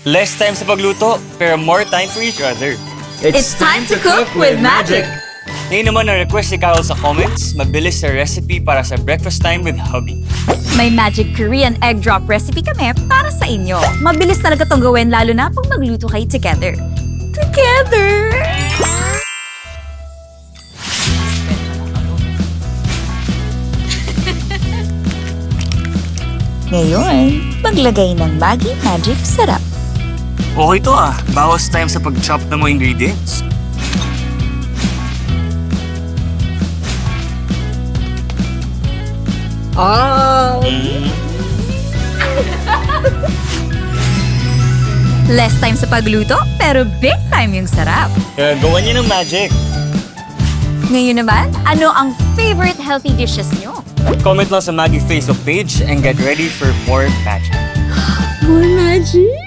Less time sa pagluto, pero more time for each other. It's time to cook with magic! Ngayon naman ang request ni Carol sa comments, mabilis na recipe para sa breakfast time with hubby. May magic Korean egg drop recipe kami para sa inyo. Mabilis talaga itong gawin lalo na pag magluto kayo together. Together! Ngayon, maglagay ng Maggi Magic Sarap. Okay to bawas time sa pag-chop ng mga ingredients. Less time sa pagluto, pero big time yung sarap. Kaya gawan niyo ng magic. Ngayon naman, ano ang favorite healthy dishes nyo? Comment lang sa Maggie Facebook page and get ready for more magic. More magic?